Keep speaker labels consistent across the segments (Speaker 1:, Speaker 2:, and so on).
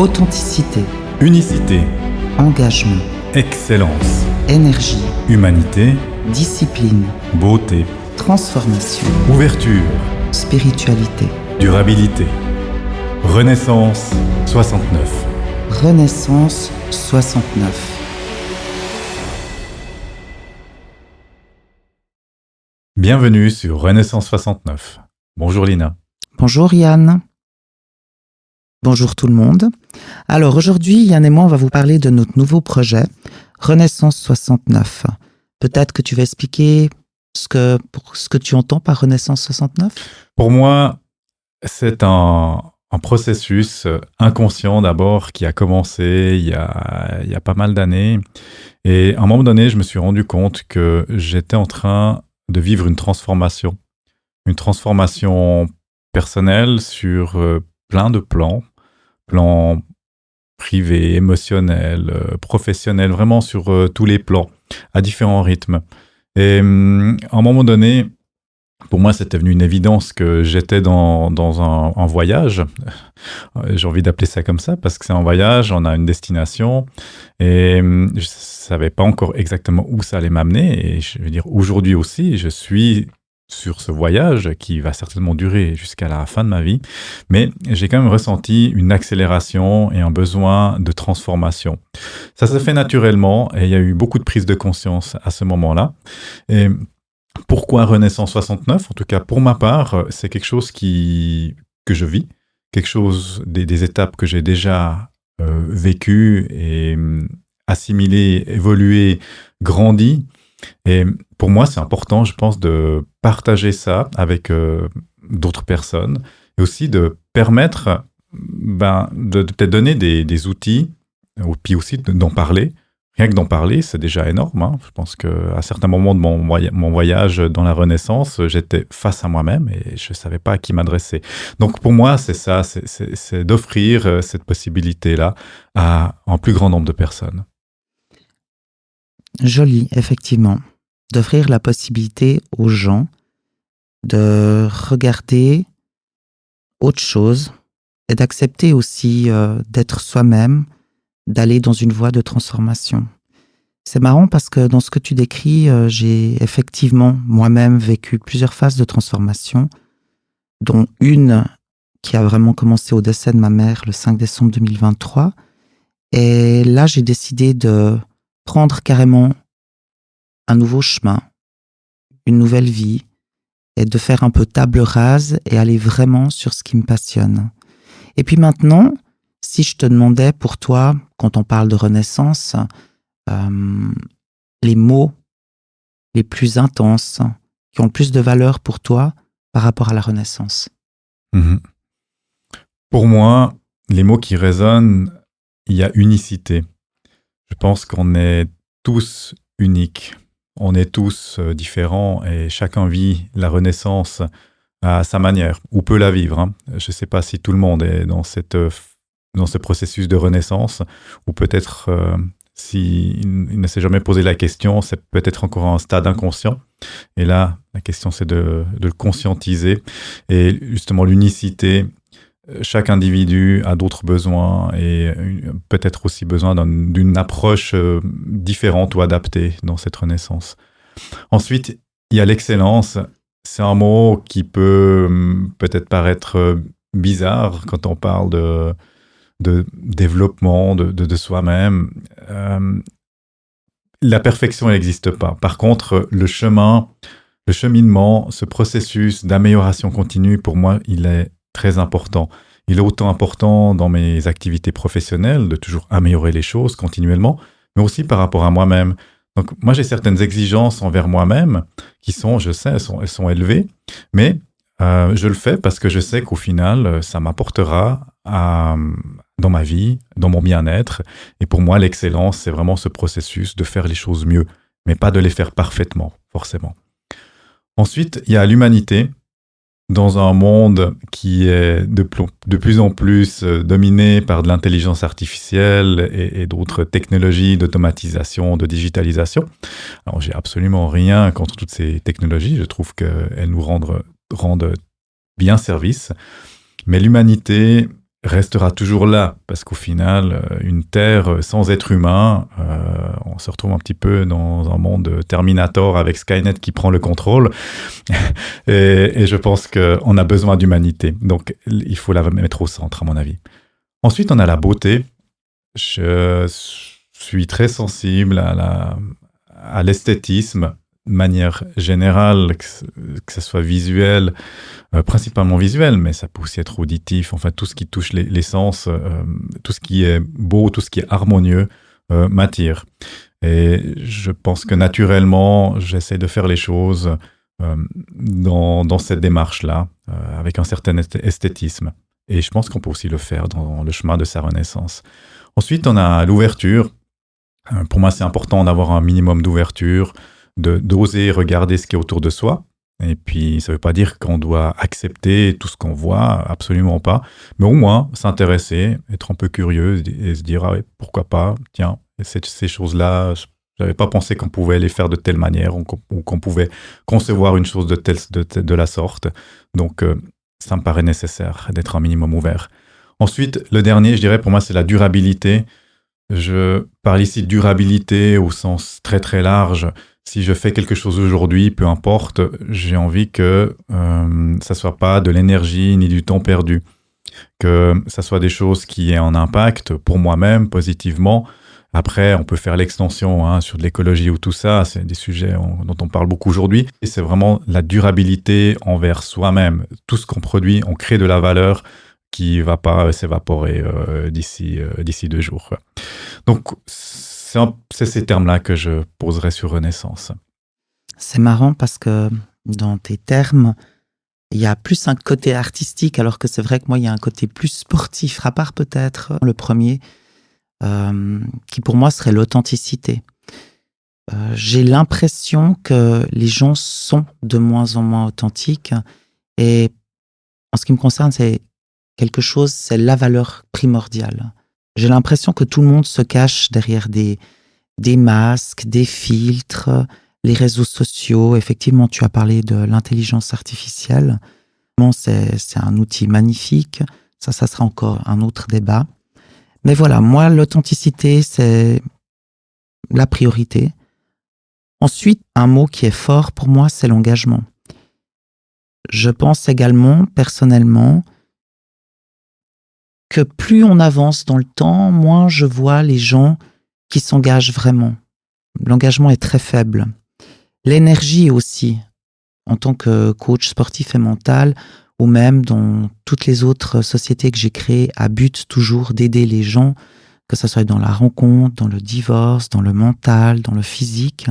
Speaker 1: Authenticité,
Speaker 2: Unicité,
Speaker 1: engagement,
Speaker 2: excellence,
Speaker 1: énergie,
Speaker 2: humanité,
Speaker 1: discipline,
Speaker 2: beauté,
Speaker 1: transformation,
Speaker 2: ouverture,
Speaker 1: spiritualité.
Speaker 2: durabilité. Renaissance 69.
Speaker 1: Renaissance 69.
Speaker 2: Bienvenue sur Renaissance 69. Bonjour Lina.
Speaker 1: Bonjour Yann. Bonjour tout le monde. Alors aujourd'hui, Yann et moi, on va vous parler de notre nouveau projet, Renaissance 69. Peut-être que tu vas expliquer ce que tu entends par Renaissance 69 ?
Speaker 2: Pour moi, c'est un processus inconscient d'abord qui a commencé il y a pas mal d'années. Et à un moment donné, je me suis rendu compte que j'étais en train de vivre une transformation personnelle sur plein de plans privés, émotionnels, professionnels, vraiment sur tous les plans, à différents rythmes. Et à un moment donné, pour moi, c'était devenu une évidence que j'étais dans un voyage. J'ai envie d'appeler ça comme ça parce que c'est un voyage, on a une destination et je ne savais pas encore exactement où ça allait m'amener. Et je veux dire, aujourd'hui aussi, je suis sur ce voyage qui va certainement durer jusqu'à la fin de ma vie. Mais j'ai quand même ressenti une accélération et un besoin de transformation. Ça s'est fait naturellement et il y a eu beaucoup de prise de conscience à ce moment-là. Et pourquoi Renaissance 69 ? En tout cas, pour ma part, c'est quelque chose que je vis, quelque chose des étapes que j'ai déjà vécues et assimilées, évoluées, grandi. Et pour moi, c'est important, je pense, de partager ça avec d'autres personnes et aussi de permettre de peut-être donner des outils, ou puis aussi d'en parler. Rien que d'en parler, c'est déjà énorme. Hein. Je pense qu'à certains moments de mon voyage dans la Renaissance, j'étais face à moi-même et je ne savais pas à qui m'adresser. Donc pour moi, c'est ça, c'est d'offrir cette possibilité-là à un plus grand nombre de personnes.
Speaker 1: Joli, effectivement. D'offrir la possibilité aux gens de regarder autre chose et d'accepter aussi d'être soi-même, d'aller dans une voie de transformation. C'est marrant parce que dans ce que tu décris, j'ai effectivement moi-même vécu plusieurs phases de transformation, dont une qui a vraiment commencé au décès de ma mère le 5 décembre 2023. Et là, j'ai décidé de prendre carrément un nouveau chemin, une nouvelle vie, et de faire un peu table rase et aller vraiment sur ce qui me passionne. Et puis maintenant, si je te demandais pour toi, quand on parle de renaissance, les mots les plus intenses, qui ont le plus de valeur pour toi par rapport à la renaissance.
Speaker 2: Pour moi, les mots qui résonnent, il y a unicité. Je pense qu'on est tous uniques, on est tous différents et chacun vit la renaissance à sa manière, ou peut la vivre. Hein. Je ne sais pas si tout le monde est dans ce processus de renaissance, ou peut-être s'il ne s'est jamais posé la question, c'est peut-être encore un stade inconscient. Et là, la question, c'est de le conscientiser. Et justement, l'unicité, chaque individu a d'autres besoins et peut-être aussi besoin d'une approche différente ou adaptée dans cette renaissance. Ensuite, il y a l'excellence. C'est un mot qui peut peut-être paraître bizarre quand on parle de développement de soi-même. La perfection n'existe pas. Par contre, le cheminement, ce processus d'amélioration continue, pour moi, il est très important. Il est autant important dans mes activités professionnelles, de toujours améliorer les choses continuellement, mais aussi par rapport à moi-même. Donc, moi, j'ai certaines exigences envers moi-même qui sont, je sais, elles sont élevées, mais je le fais parce que je sais qu'au final, ça m'apportera dans ma vie, dans mon bien-être. Et pour moi, l'excellence, c'est vraiment ce processus de faire les choses mieux, mais pas de les faire parfaitement, forcément. Ensuite, il y a l'humanité. Dans un monde qui est de plus en plus dominé par de l'intelligence artificielle et d'autres technologies d'automatisation, de digitalisation. Alors, j'ai absolument rien contre toutes ces technologies. Je trouve qu'elles nous rendent bien service. Mais l'humanité, restera toujours là, parce qu'au final, une Terre sans être humain, on se retrouve un petit peu dans un monde Terminator avec Skynet qui prend le contrôle, et je pense qu'on a besoin d'humanité, donc il faut la mettre au centre, à mon avis. Ensuite, on a la beauté. Je suis très sensible à l'esthétisme, de manière générale, que ce soit visuel, principalement visuel, mais ça peut aussi être auditif, enfin tout ce qui touche les sens, tout ce qui est beau, tout ce qui est harmonieux m'attire. Et je pense que naturellement, j'essaie de faire les choses dans cette démarche-là, avec un certain esthétisme. Et je pense qu'on peut aussi le faire dans le chemin de sa renaissance. Ensuite, on a l'ouverture. Pour moi, c'est important d'avoir un minimum d'ouverture, d'oser regarder ce qui est autour de soi. Et puis, ça ne veut pas dire qu'on doit accepter tout ce qu'on voit, absolument pas. Mais au moins, s'intéresser, être un peu curieux et se dire, ah ouais, pourquoi pas, tiens, ces choses-là, je n'avais pas pensé qu'on pouvait les faire de telle manière ou qu'on pouvait concevoir une chose de la sorte. Donc, ça me paraît nécessaire d'être un minimum ouvert. Ensuite, le dernier, je dirais, pour moi, c'est la durabilité. Je parle ici de durabilité au sens très très large. Si je fais quelque chose aujourd'hui, peu importe, j'ai envie que ça soit pas de l'énergie ni du temps perdu. Que ça soit des choses qui aient un impact pour moi-même positivement. Après, on peut faire l'extension sur de l'écologie ou tout ça. C'est des sujets dont on parle beaucoup aujourd'hui. Et c'est vraiment la durabilité envers soi-même. Tout ce qu'on produit, on crée de la valeur qui ne va pas s'évaporer d'ici 2 jours, quoi. Donc, c'est ces termes-là que je poserai sur Renaissance.
Speaker 1: C'est marrant parce que dans tes termes, il y a plus un côté artistique, alors que c'est vrai que moi, il y a un côté plus sportif, à part peut-être le premier, qui pour moi serait l'authenticité. J'ai l'impression que les gens sont de moins en moins authentiques, et en ce qui me concerne, c'est la valeur primordiale. J'ai l'impression que tout le monde se cache derrière des masques, des filtres, les réseaux sociaux. Effectivement, tu as parlé de l'intelligence artificielle. Bon, c'est un outil magnifique. Ça sera encore un autre débat. Mais voilà, moi, l'authenticité, c'est la priorité. Ensuite, un mot qui est fort pour moi, c'est l'engagement. Je pense également, personnellement, que plus on avance dans le temps, moins je vois les gens qui s'engagent vraiment. L'engagement est très faible. L'énergie aussi, en tant que coach sportif et mental, ou même dans toutes les autres sociétés que j'ai créées, à but toujours d'aider les gens, que ce soit dans la rencontre, dans le divorce, dans le mental, dans le physique.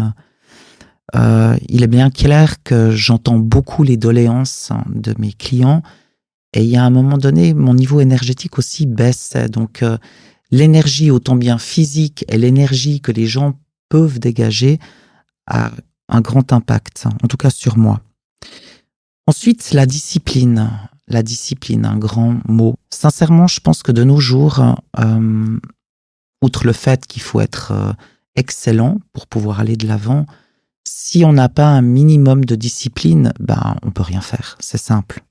Speaker 1: Il est bien clair que j'entends beaucoup les doléances de mes clients, et il y a un moment donné, mon niveau énergétique aussi baisse. Donc, l'énergie, autant bien physique et l'énergie que les gens peuvent dégager, a un grand impact, en tout cas sur moi. Ensuite, la discipline. La discipline, un grand mot. Sincèrement, je pense que de nos jours, outre le fait qu'il faut être excellent pour pouvoir aller de l'avant, si on n'a pas un minimum de discipline, on peut rien faire. C'est simple.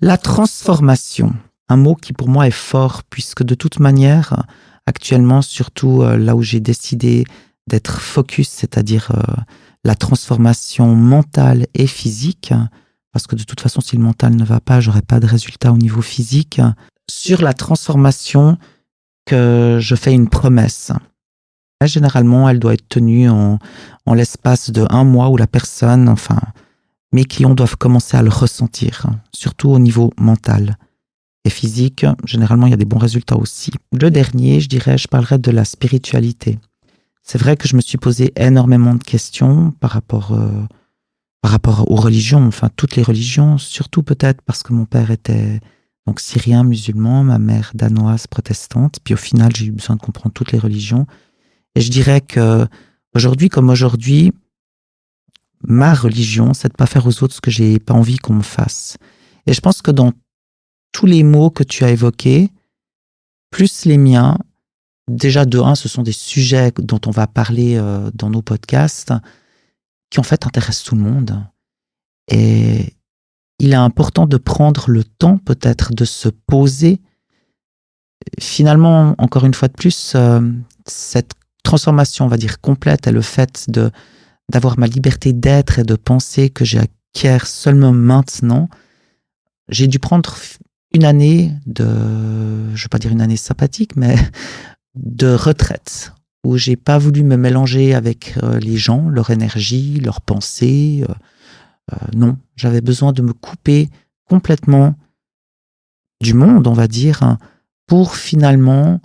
Speaker 1: La transformation, un mot qui pour moi est fort, puisque de toute manière, actuellement, surtout là où j'ai décidé d'être focus, c'est-à-dire la transformation mentale et physique, parce que de toute façon, si le mental ne va pas, j'aurai pas de résultat au niveau physique. Sur la transformation, que je fais une promesse. Généralement, elle doit être tenue en l'espace de 1 mois où la personne, mes clients doivent commencer à le ressentir, surtout au niveau mental et physique. Généralement, il y a des bons résultats aussi. Le dernier, je parlerai de la spiritualité. C'est vrai que je me suis posé énormément de questions par rapport aux religions, toutes les religions, surtout peut-être parce que mon père était donc syrien, musulman, ma mère danoise, protestante. Puis au final, j'ai eu besoin de comprendre toutes les religions. Et je dirais que aujourd'hui comme aujourd'hui, ma religion, c'est de pas faire aux autres ce que j'ai pas envie qu'on me fasse. Et je pense que dans tous les mots que tu as évoqués, plus les miens, déjà de un, ce sont des sujets dont on va parler dans nos podcasts, qui en fait intéressent tout le monde. Et il est important de prendre le temps peut-être de se poser finalement, encore une fois de plus, cette transformation, on va dire, complète et le fait d'avoir ma liberté d'être et de penser que j'acquiers seulement maintenant, j'ai dû prendre une année je ne vais pas dire une année sabbatique, mais de retraite, où j'ai pas voulu me mélanger avec les gens, leur énergie, leurs pensées. Non, j'avais besoin de me couper complètement du monde, on va dire, hein, pour finalement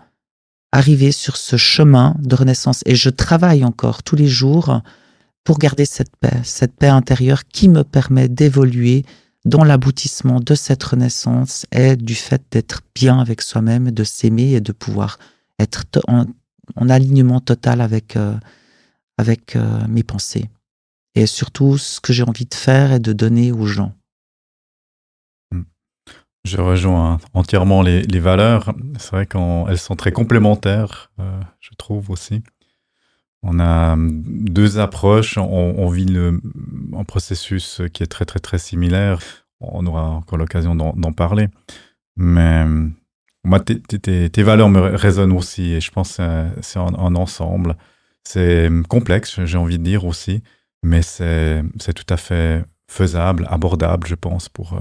Speaker 1: arriver sur ce chemin de renaissance. Et je travaille encore tous les jours pour garder cette paix intérieure qui me permet d'évoluer dans l'aboutissement de cette renaissance et du fait d'être bien avec soi-même, de s'aimer et de pouvoir être en alignement total avec mes pensées. Et surtout, ce que j'ai envie de faire est de donner aux gens.
Speaker 2: Je rejoins entièrement les valeurs. C'est vrai qu'elles sont très complémentaires, je trouve aussi. On a deux approches, on vit un processus qui est très très très similaire. On aura encore l'occasion d'en parler. Mais moi, tes valeurs me résonnent aussi et je pense que c'est un ensemble. C'est complexe, j'ai envie de dire aussi, mais c'est tout à fait faisable, abordable, je pense, pour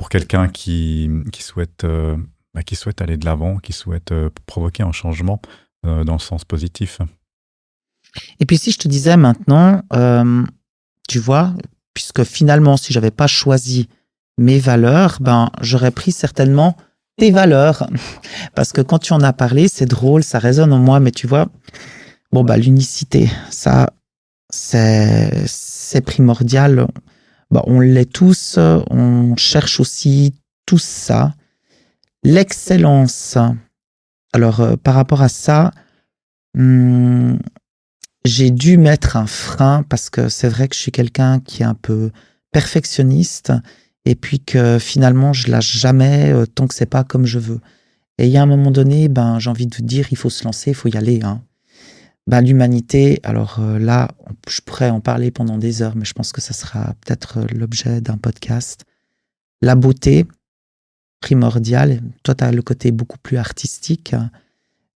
Speaker 2: quelqu'un qui souhaite aller de l'avant, qui souhaite provoquer un changement dans le sens positif.
Speaker 1: Et puis si je te disais maintenant, tu vois, puisque finalement, si j'avais pas choisi mes valeurs, j'aurais pris certainement tes valeurs. Parce que quand tu en as parlé, c'est drôle, ça résonne en moi, mais tu vois, l'unicité, ça, c'est primordial. On l'est tous, on cherche aussi tout ça. L'excellence. Alors, par rapport à ça, j'ai dû mettre un frein parce que c'est vrai que je suis quelqu'un qui est un peu perfectionniste et puis que finalement, je lâche jamais tant que c'est pas comme je veux. Et il y a un moment donné, j'ai envie de vous dire, il faut se lancer, il faut y aller, hein. L'humanité, alors là, je pourrais en parler pendant des heures, mais je pense que ça sera peut-être l'objet d'un podcast. La beauté, primordiale. Toi, tu as le côté beaucoup plus artistique,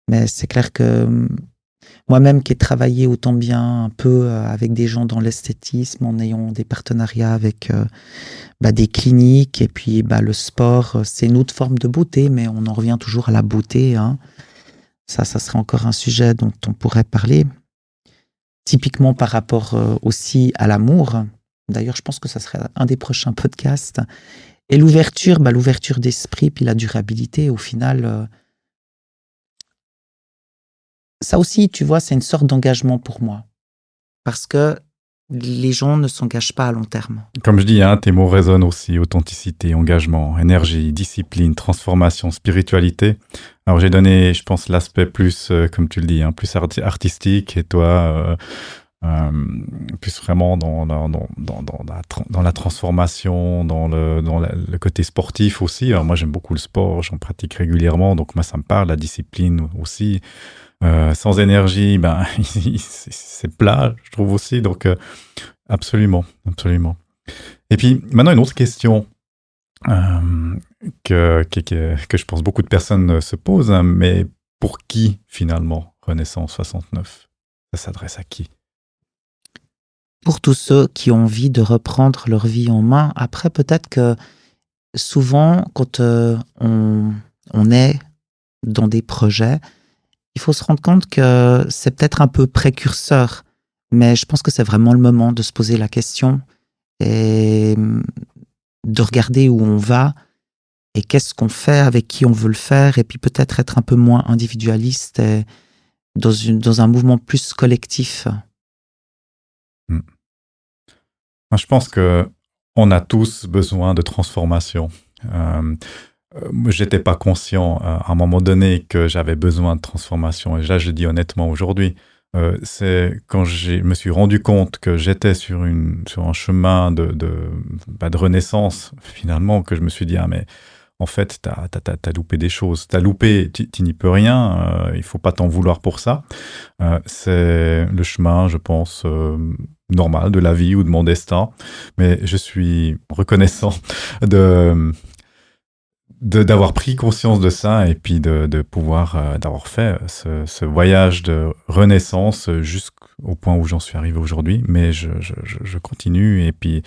Speaker 1: mais c'est clair que moi-même qui ai travaillé autant bien un peu avec des gens dans l'esthétisme, en ayant des partenariats avec des cliniques, et puis le sport, c'est une autre forme de beauté, mais on en revient toujours à la beauté, hein. Ça serait encore un sujet dont on pourrait parler. Typiquement par rapport aussi à l'amour. D'ailleurs, je pense que ça serait un des prochains podcasts. Et l'ouverture d'esprit, puis la durabilité, au final, ça aussi, tu vois, c'est une sorte d'engagement pour moi. Parce que les gens ne s'engagent pas à long terme.
Speaker 2: Comme je dis, tes mots résonnent aussi, authenticité, engagement, énergie, discipline, transformation, spiritualité. Alors j'ai donné, je pense, l'aspect plus, comme tu le dis, plus artistique, et toi, plus vraiment dans la transformation, dans le côté sportif aussi. Alors moi j'aime beaucoup le sport, j'en pratique régulièrement, donc moi ça me parle, la discipline aussi. Sans énergie, c'est plat, je trouve aussi. Donc, absolument. Et puis, maintenant, une autre question que je pense beaucoup de personnes se posent, hein, mais pour qui, finalement, Renaissance 69 ? Ça s'adresse à qui ?
Speaker 1: Pour tous ceux qui ont envie de reprendre leur vie en main. Après, peut-être que souvent, quand on est dans des projets, il faut se rendre compte que c'est peut-être un peu précurseur, mais je pense que c'est vraiment le moment de se poser la question et de regarder où on va et qu'est-ce qu'on fait, avec qui on veut le faire, et puis peut-être être un peu moins individualiste et dans un mouvement plus collectif.
Speaker 2: Moi, je pense qu'on a tous besoin de transformation. J'étais pas conscient à un moment donné que j'avais besoin de transformation. Et là, je dis honnêtement aujourd'hui, c'est quand je me suis rendu compte que j'étais sur un chemin de renaissance, finalement, que je me suis dit, mais en fait, t'as loupé des choses. T'as loupé, tu n'y peux rien, il faut pas t'en vouloir pour ça. C'est le chemin, je pense, normal de la vie ou de mon destin. Mais je suis reconnaissant d'avoir pris conscience de ça et puis de pouvoir d'avoir fait ce voyage de renaissance jusqu'au point où j'en suis arrivé aujourd'hui. Mais je continue et puis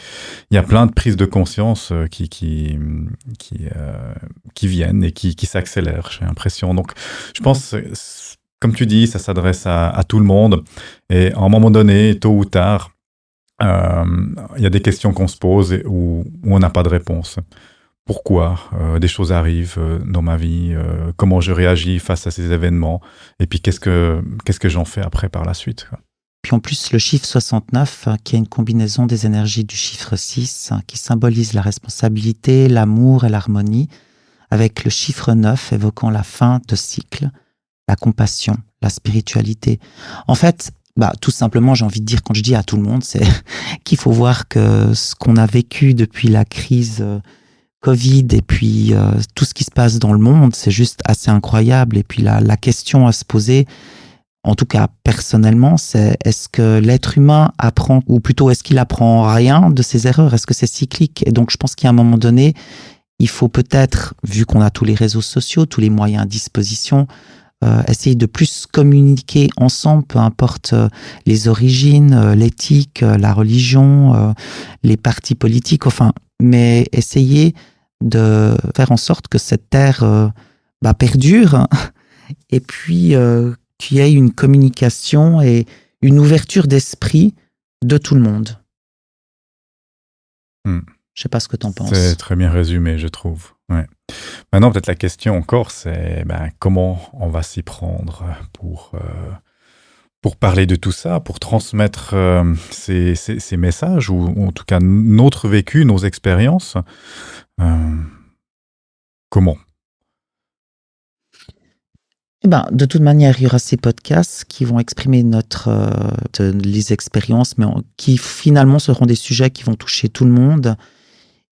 Speaker 2: il y a plein de prises de conscience qui viennent et qui s'accélèrent, j'ai l'impression. Donc je pense, comme tu dis, ça s'adresse à tout le monde et à un moment donné, tôt ou tard, il y a des questions qu'on se pose et où on n'a pas de réponse. Pourquoi des choses arrivent dans ma vie, comment je réagis face à ces événements, et puis qu'est-ce que j'en fais après par la suite, quoi.
Speaker 1: Puis en plus, le chiffre 69, qui est une combinaison des énergies du chiffre 6, qui symbolise la responsabilité, l'amour et l'harmonie, avec le chiffre 9 évoquant la fin de cycle, la compassion, la spiritualité. En fait, tout simplement, j'ai envie de dire, quand je dis à tout le monde, c'est qu'il faut voir que ce qu'on a vécu depuis la crise Covid et puis tout ce qui se passe dans le monde, c'est juste assez incroyable. Et puis la question à se poser, en tout cas personnellement, c'est est-ce que l'être humain apprend, ou plutôt est-ce qu'il apprend rien de ses erreurs? Est-ce que c'est cyclique? Et donc je pense qu'à un moment donné, il faut peut-être, vu qu'on a tous les réseaux sociaux, tous les moyens à disposition, essayer de plus communiquer ensemble, peu importe les origines, l'éthique, la religion, les partis politiques, enfin, mais essayer de faire en sorte que cette terre perdure et puis qu'il y ait une communication et une ouverture d'esprit de tout le monde. Je sais pas ce que tu en penses.
Speaker 2: C'est très bien résumé, je trouve. Ouais. Maintenant, peut-être la question encore, c'est comment on va s'y prendre pour parler de tout ça, pour transmettre ces messages, ou en tout cas notre vécu, nos expériences. Comment?
Speaker 1: De toute manière, il y aura ces podcasts qui vont exprimer les expériences, mais qui finalement seront des sujets qui vont toucher tout le monde.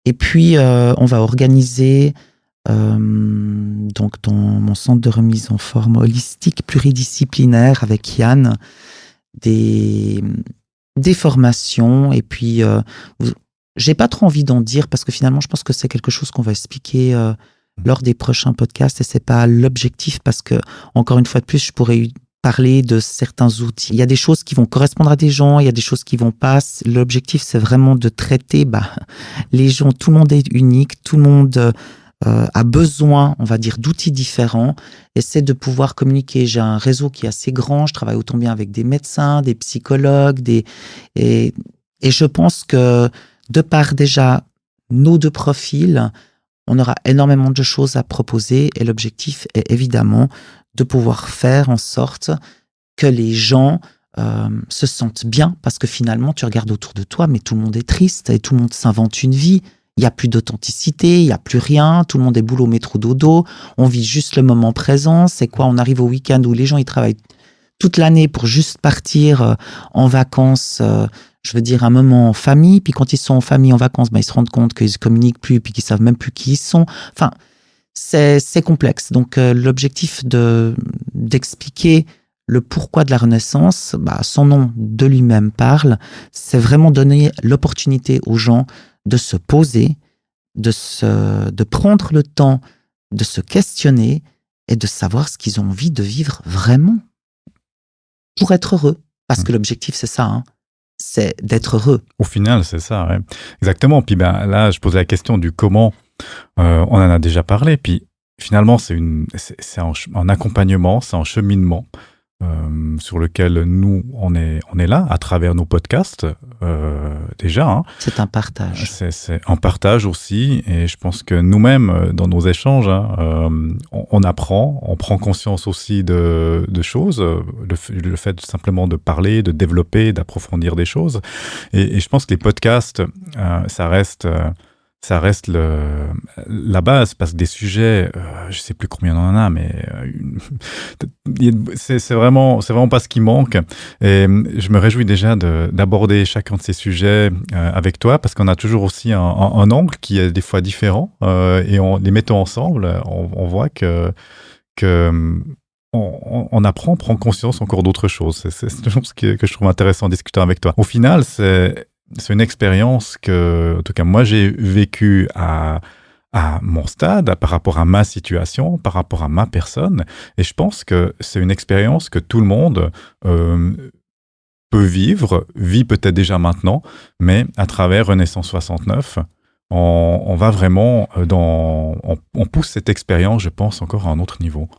Speaker 1: Et puis, on va organiser, donc dans mon centre de remise en forme holistique pluridisciplinaire avec Yann, des formations. Et puis, j'ai pas trop envie d'en dire parce que finalement, je pense que c'est quelque chose qu'on va expliquer lors des prochains podcasts, et c'est pas l'objectif parce que, encore une fois de plus, je pourrais parler de certains outils. Il y a des choses qui vont correspondre à des gens, il y a des choses qui vont pas. L'objectif, c'est vraiment de traiter les gens. Tout le monde est unique, tout le monde a besoin, on va dire, d'outils différents, et c'est de pouvoir communiquer. J'ai un réseau qui est assez grand, je travaille autant bien avec des médecins, des psychologues, et je pense que de par déjà nos deux profils, on aura énormément de choses à proposer, et l'objectif est évidemment de pouvoir faire en sorte que les gens se sentent bien, parce que finalement, tu regardes autour de toi, mais tout le monde est triste et tout le monde s'invente une vie. Il n'y a plus d'authenticité, il n'y a plus rien, tout le monde est boulot, métro, dodo, on vit juste le moment présent. C'est quoi? On arrive au week-end où les gens ils travaillent toute l'année pour juste partir en vacances, je veux dire un moment en famille, puis quand ils sont en famille en vacances, ils se rendent compte qu'ils ne communiquent plus, puis qu'ils savent même plus qui ils sont. Enfin, c'est complexe. Donc l'objectif d'expliquer le pourquoi de la Renaissance, son nom de lui-même parle, c'est vraiment donner l'opportunité aux gens de se poser, de prendre le temps de se questionner et de savoir ce qu'ils ont envie de vivre vraiment pour être heureux. Parce que l'objectif, c'est ça, c'est d'être heureux.
Speaker 2: Au final, c'est ça, ouais. Exactement. Puis là, je posais la question du comment. On en a déjà parlé. Puis finalement, c'est un accompagnement, c'est un cheminement sur lequel nous, on est là à travers nos podcasts déjà.
Speaker 1: C'est un partage.
Speaker 2: C'est un partage aussi. Et je pense que nous-mêmes, dans nos échanges, on apprend, on prend conscience aussi de choses. Le fait simplement de parler, de développer, d'approfondir des choses. Et je pense que les podcasts, ça reste la base, parce que des sujets, je sais plus combien on en a, mais c'est vraiment pas ce qui manque. Et je me réjouis déjà d'aborder chacun de ces sujets avec toi, parce qu'on a toujours aussi un angle qui est des fois différent, et en les mettant ensemble, on voit que on apprend, on prend conscience encore d'autres choses. C'est toujours ce que je trouve intéressant en discutant avec toi. Au final, c'est une expérience que, en tout cas, moi, j'ai vécu à à mon stade, par rapport à ma situation, par rapport à ma personne. Et je pense que c'est une expérience que tout le monde peut vivre, vit peut-être déjà maintenant, mais à travers Renaissance 69, on va vraiment on pousse cette expérience, je pense, encore à un autre niveau.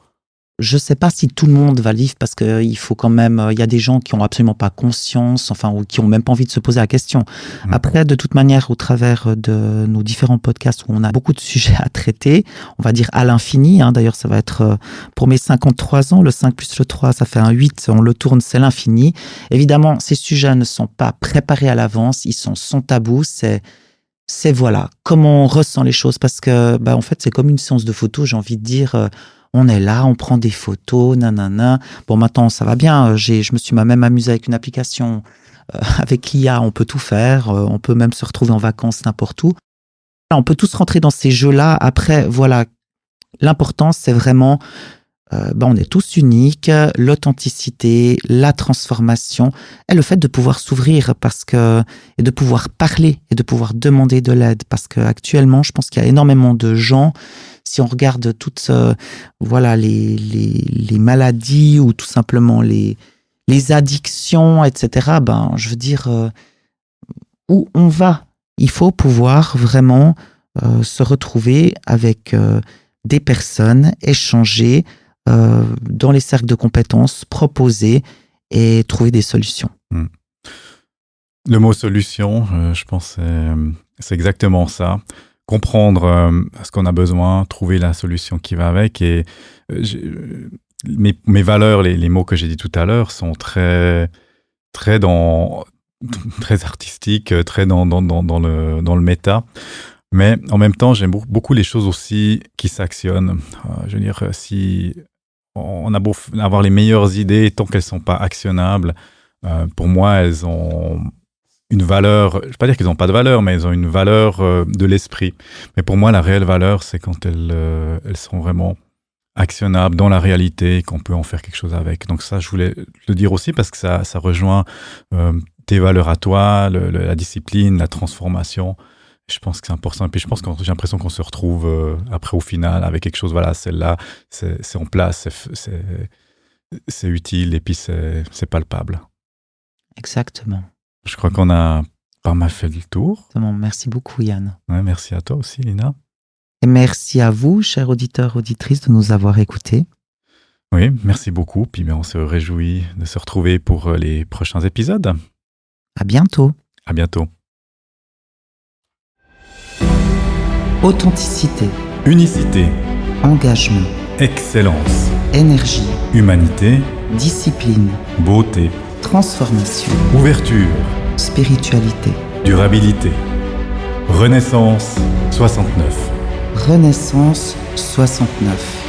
Speaker 1: Je sais pas si tout le monde va le vivre parce que il faut quand même, il y a des gens qui ont absolument pas conscience, enfin, ou qui ont même pas envie de se poser la question. Après, de toute manière, au travers de nos différents podcasts où on a beaucoup de sujets à traiter, on va dire à l'infini, hein. D'ailleurs, ça va être pour mes 53 ans, le 5 plus le 3, ça fait un 8, on le tourne, c'est l'infini. Évidemment, ces sujets ne sont pas préparés à l'avance, ils sont sans tabou, c'est voilà, comment on ressent les choses parce que, en fait, c'est comme une séance de photo, j'ai envie de dire, on est là, on prend des photos, nanana. Bon, maintenant, ça va bien. Je me suis même amusé avec une application avec l'IA. On peut tout faire. On peut même se retrouver en vacances n'importe où. On peut tous rentrer dans ces jeux-là. Après, voilà, l'important, c'est vraiment, on est tous uniques. L'authenticité, la transformation et le fait de pouvoir s'ouvrir et de pouvoir parler et de pouvoir demander de l'aide. Parce qu'actuellement, je pense qu'il y a énormément de gens. Si on regarde toutes les maladies ou tout simplement les addictions, etc., je veux dire, où on va, il faut pouvoir vraiment se retrouver avec des personnes, échanger dans les cercles de compétences, proposer et trouver des solutions.
Speaker 2: Le mot solution, je pense c'est exactement ça. Comprendre ce qu'on a besoin, trouver la solution qui va avec. Et mes valeurs, les mots que j'ai dit tout à l'heure, sont très artistiques, très dans le méta. Mais en même temps, j'aime beaucoup les choses aussi qui s'actionnent. Je veux dire, si on a beau avoir les meilleures idées, tant qu'elles ne sont pas actionnables, pour moi, elles ont une valeur, je ne vais pas dire qu'ils n'ont pas de valeur, mais ils ont une valeur de l'esprit. Mais pour moi, la réelle valeur, c'est quand elles sont vraiment actionnables dans la réalité, qu'on peut en faire quelque chose avec. Donc ça, je voulais le dire aussi parce que ça rejoint tes valeurs à toi, la discipline, la transformation. Je pense que c'est important. Et puis je pense que j'ai l'impression qu'on se retrouve après au final avec quelque chose, voilà, celle-là, c'est en place, c'est utile et puis c'est palpable.
Speaker 1: Exactement.
Speaker 2: Je crois qu'on a pas mal fait le tour.
Speaker 1: Merci beaucoup, Yann.
Speaker 2: Ouais, merci à toi aussi, Lina.
Speaker 1: Et merci à vous, chers auditeurs, auditrices, de nous avoir écoutés.
Speaker 2: Oui, merci beaucoup. Puis on se réjouit de se retrouver pour les prochains épisodes.
Speaker 1: À bientôt.
Speaker 2: À bientôt.
Speaker 1: Authenticité.
Speaker 2: Unicité.
Speaker 1: Engagement.
Speaker 2: Excellence.
Speaker 1: Énergie.
Speaker 2: Humanité.
Speaker 1: Discipline.
Speaker 2: Beauté.
Speaker 1: Transformation.
Speaker 2: Ouverture.
Speaker 1: Spiritualité.
Speaker 2: Durabilité. Renaissance 69.
Speaker 1: Renaissance 69.